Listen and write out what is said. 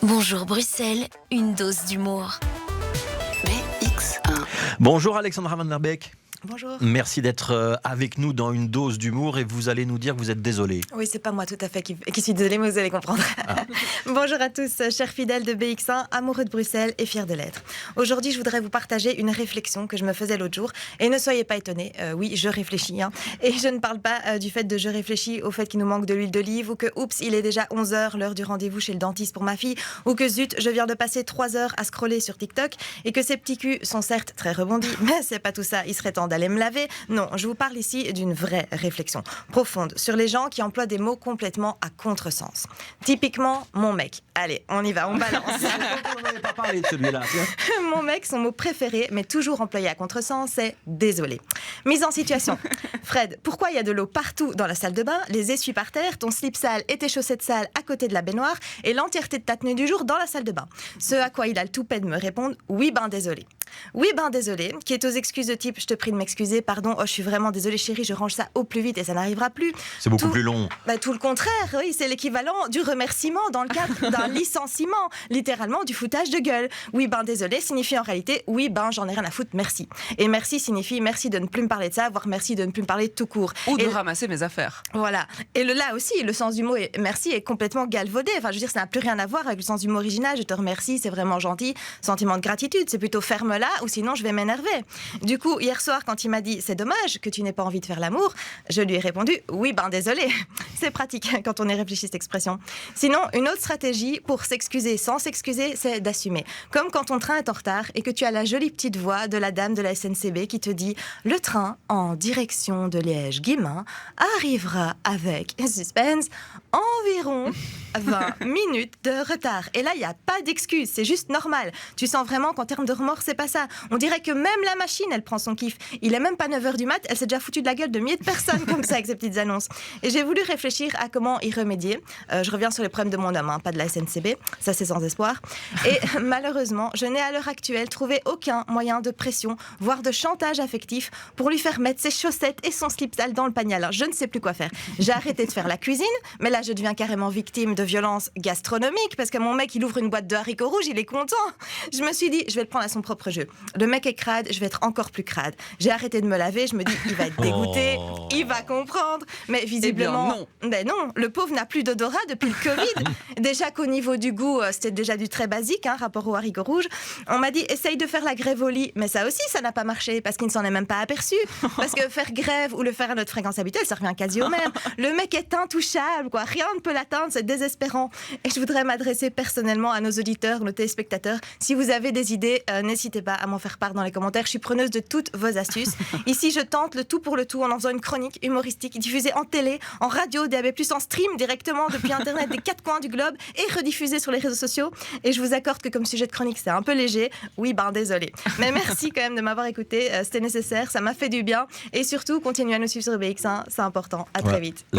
Bonjour Bruxelles, une dose d'humour. BX1. Bonjour Alexandra Van Der Beek. Bonjour. Merci d'être avec nous dans une dose d'humour et vous allez nous dire que vous êtes désolée. Oui, c'est pas moi tout à fait qui suis désolée, mais vous allez comprendre. Bonjour à tous, chers fidèles de BX1, amoureux de Bruxelles et fiers de l'être. Aujourd'hui, je voudrais vous partager une réflexion que je me faisais l'autre jour. Et ne soyez pas étonnés, oui, je réfléchis. Et je ne parle pas du fait de je réfléchis au fait qu'il nous manque de l'huile d'olive ou que, oups, il est déjà 11h, l'heure du rendez-vous chez le dentiste pour ma fille, ou que zut, je viens de passer 3 heures à scroller sur TikTok et que ces petits culs sont certes très rebondis, mais c'est pas tout ça, il serait temps d'aller me laver. Non, je vous parle ici d'une vraie réflexion profonde sur les gens qui emploient des mots complètement à contresens. Typiquement, mon mec. Allez, on y va, on balance. On n'avait pas parlé de celui-là. Mon mec, son mot préféré, mais toujours employé à contresens, c'est désolé. Mise en situation. Fred, pourquoi il y a de l'eau partout dans la salle de bain, les essuies par terre, ton slip sale et tes chaussettes sales à côté de la baignoire et l'entièreté de ta tenue du jour dans la salle de bain? Ce à quoi il a le toupet de me répondre, oui ben désolé. Oui ben désolé, qui est aux excuses de type je te prie de m'excuser, pardon, oh je suis vraiment désolée chérie, je range ça au plus vite et ça n'arrivera plus. C'est beaucoup plus long. Tout le contraire, oui, c'est l'équivalent du remerciement dans le cadre d'un licenciement, littéralement du foutage de gueule. Oui ben désolé signifie en réalité oui ben j'en ai rien à foutre, merci. Et merci signifie merci de ne plus me parler de ça, voire merci de ne plus me parler tout court. Ou de ramasser mes affaires. Voilà. Et là aussi, le sens du mot merci est complètement galvaudé. Enfin, je veux dire, ça n'a plus rien à voir avec le sens du mot original. Je te remercie, c'est vraiment gentil. Sentiment de gratitude, c'est plutôt ferme-la ou sinon je vais m'énerver. Du coup, hier soir, quand il m'a dit c'est dommage que tu n'aies pas envie de faire l'amour, je lui ai répondu oui, ben désolé. C'est pratique quand on y réfléchit cette expression. Sinon, une autre stratégie pour s'excuser sans s'excuser, c'est d'assumer. Comme quand ton train est en retard et que tu as la jolie petite voix de la dame de la SNCB qui te dit le train en direction de Liège-Guillemins arrivera avec suspense environ 20 minutes de retard. Et là, il n'y a pas d'excuse, c'est juste normal. Tu sens vraiment qu'en termes de remords, c'est pas ça. On dirait que même la machine, elle prend son kiff. Il est même pas 9h du mat, elle s'est déjà foutue de la gueule de milliers de personnes comme ça avec ces petites annonces. Et j'ai voulu réfléchir à comment y remédier. Je reviens sur les problèmes de mon homme, pas de la SNCB. Ça, c'est sans espoir. Et malheureusement, je n'ai à l'heure actuelle trouvé aucun moyen de pression, voire de chantage affectif pour lui faire mettre ses chaussettes et son slip sale dans le panier. Alors, je ne sais plus quoi faire. J'ai arrêté de faire la cuisine, mais là, je deviens carrément victime de violences gastronomiques parce que mon mec, il ouvre une boîte de haricots rouges, il est content. Je me suis dit, je vais le prendre à son propre jeu. Le mec est crade, je vais être encore plus crade. J'ai arrêté de me laver, je me dis, il va être dégoûté, il va comprendre. Mais visiblement, non, le pauvre n'a plus d'odorat depuis le Covid. Déjà qu'au niveau du goût, c'était déjà du très basique, rapport aux haricots rouges. On m'a dit, essaye de faire la grève au lit, mais ça aussi, ça n'a pas marché parce qu'il ne s'en est même pas aperçu. Parce que faire grève ou le faire à notre fréquence habituelle, ça revient quasi au même. Le mec est intouchable, quoi. Rien ne peut l'atteindre, c'est désespérant. Et je voudrais m'adresser personnellement à nos auditeurs, nos téléspectateurs. Si vous avez des idées, n'hésitez pas à m'en faire part dans les commentaires. Je suis preneuse de toutes vos astuces. Ici, je tente le tout pour le tout en faisant une chronique humoristique diffusée en télé, en radio, DAB+, en stream directement depuis Internet des 4 coins du globe et rediffusée sur les réseaux sociaux. Et je vous accorde que comme sujet de chronique, c'est un peu léger. Oui, ben désolé. Mais merci quand même de m'avoir écouté. C'était nécessaire, ça m'a fait du bien. Et surtout, continuez à nous suivre sur BX1, c'est important. À très vite.